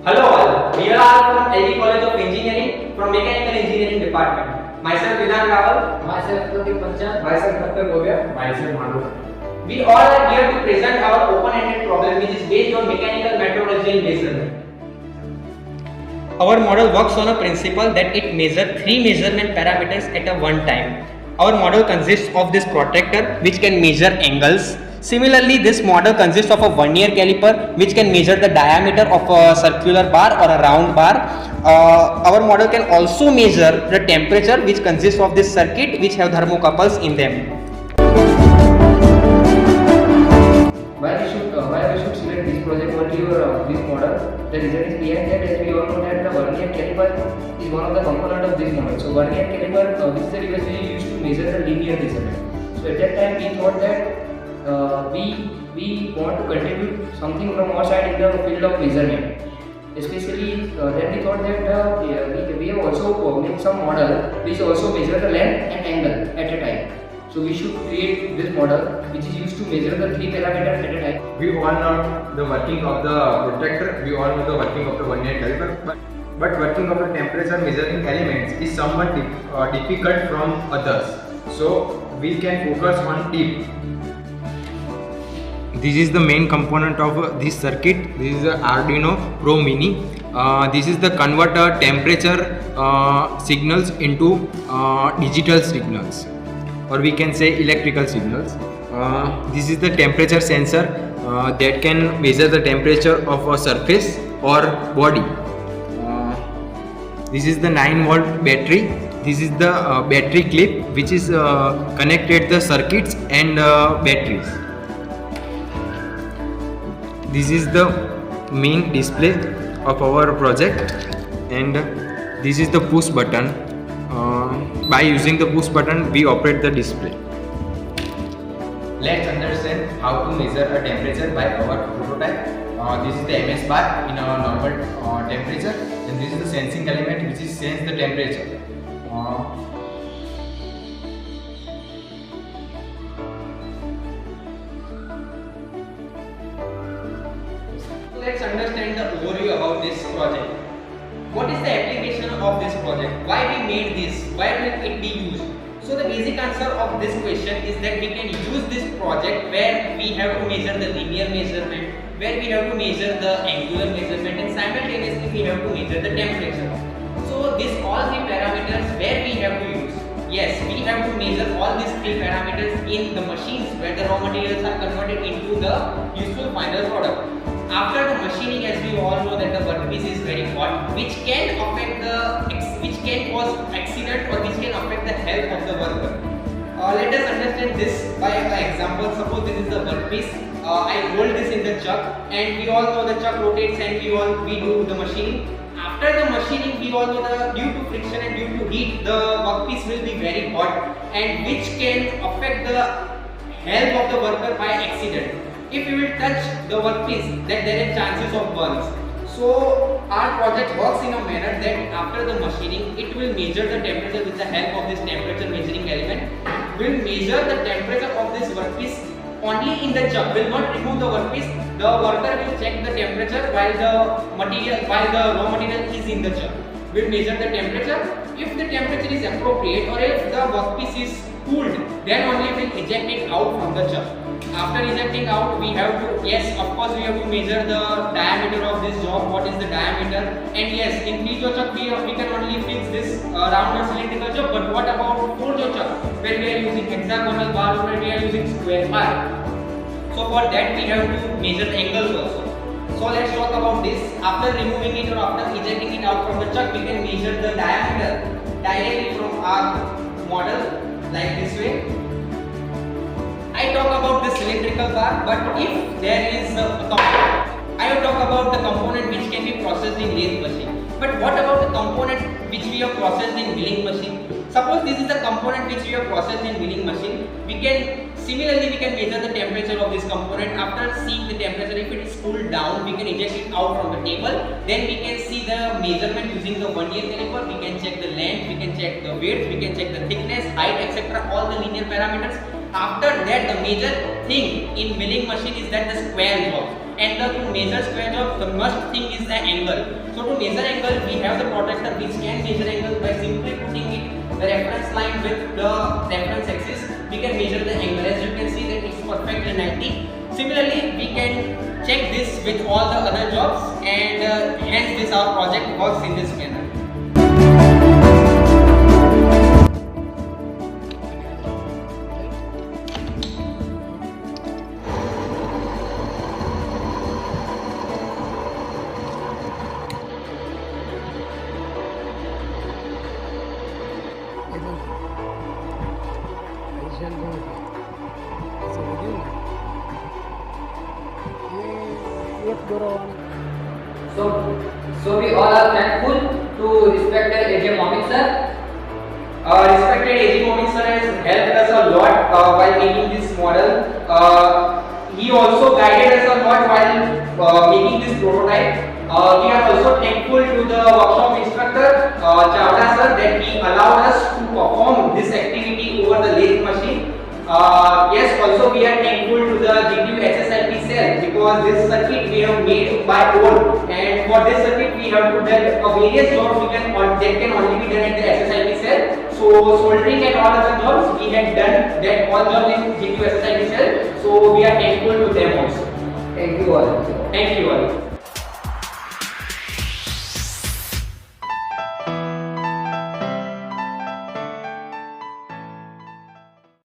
Hello all, we are from LD College of Engineering from Mechanical Engineering Department. Myself Vidhan Rawal. Myself Pradeep Panchal. Myself Dr. Bobia. Myself Manu. We all are here to present our open-ended problem which is based on mechanical metrology and measurement. Our model works on a principle that it measures three measurement parameters at a one time. Our model consists of this protractor which can measure angles. Similarly, this model consists of a Vernier caliper which can measure the diameter of a circular bar or a round bar. Our model can also measure the temperature which consists of this circuit which have thermocouples in them. Why we should select this project material or this model? The reason is behind that, as we all know that the Vernier caliper is one of the component of this model. So Vernier caliper, this is the device we used to measure the linear measurement. So at that time we thought that we want to contribute something from our side in the field of measurement. Especially then we thought that we have also made some model which also measure the length and angle at a time. So we should create this model which is used to measure the three parameters at a time. We all know the working of the protractor, we all know the working of the Vernier caliper, but working of the temperature measuring elements is somewhat difficult from others. So we can focus on tip. This is the main component of this circuit. This is the Arduino Pro Mini. This is the converter temperature signals into digital signals, or we can say electrical signals. This is the temperature sensor that can measure the temperature of a surface or body. This is the 9-volt battery. This is the battery clip which is connected the circuits and batteries. This is the main display of our project, and this is the push button. By using the push button we operate the display. Let's understand how to measure a temperature by our prototype. This is the MS bar in a normal temperature, and this is the sensing element which is sense the temperature. Let's understand the overview about this project. What is the application of this project? Why we made this? Why will it be used? So the basic answer of this question is that we can use this project where we have to measure the linear measurement, where we have to measure the angular measurement, and simultaneously we have to measure the temperature. So these all three parameters where we have to use. Yes, we have to measure all these three parameters in the machines where the raw materials are converted into the useful final product. After the machining, as we all know that the workpiece is very hot, which can cause accident or which can affect the health of the worker. Let us understand this by an example. Suppose this is the workpiece. I hold this in the chuck, and we all know the chuck rotates, and we do the machining. After the machining, we all know that due to friction and due to heat, the workpiece will be very hot, and which can affect the health of the worker by accident. If you will touch the workpiece, then there are chances of burns. So our project works in a manner that after the machining, it will measure the temperature with the help of this temperature measuring element. Will measure the temperature of this workpiece only in the chuck. Will not remove the workpiece. The worker will check the temperature while the raw material is in the chuck. Will measure the temperature. If the temperature is appropriate, or if the workpiece is cooled, then only will eject it out from the chuck. After ejecting out, we have to, yes, of course we have to measure the diameter of this job, what is the diameter, and yes, in 3-jaw chuck we can only fix this round or cylindrical job, but what about 4-jaw chuck, where we are using hexagonal bar or where we are using square bar. So for that we have to measure the angles also. So let's talk about this. After removing it or after ejecting it out from the chuck, we can measure the diameter directly from our model like this way. I talk about the cylindrical bar, but if there is a component, I will talk about the component which can be processed in lathe machine. But what about the component which we have processed in milling machine? Suppose this is the component which we have processed in milling machine. Similarly we can measure the temperature of this component. After seeing the temperature, if it is cooled down, we can eject it out from the table. Then we can see the measurement using the Vernier caliper. We can check the length, we can check the width, we can check the thickness, height, etc. All the linear parameters. After that, the major thing in milling machine is that the square job. and to measure square job, the must thing is the angle. So to measure angle, we have the protractor which can measure angle by simply putting it the reference line with the reference axis. We can measure the angle. As you can see that it's perfectly 90. Similarly, we can check this with all the other jobs, and hence this our project works in this manner. So we all are thankful to respected AHMEDABAD sir. Respected AHMEDABAD sir has helped us a lot while making this model. He also guided us a lot while making this prototype. We are also thankful to the workshop instructor Chavda sir that he allowed us to perform this activity over the lathe machine. Yes, also we are thankful to the GTU SSLP cell because this circuit we have made by own, and for this circuit we have to do various jobs that can only be done at the SSLP cell. So soldering and all other jobs we had done that all jobs in GTU SSLP cell. So we are thankful to them also. Thank you all. Thank you all.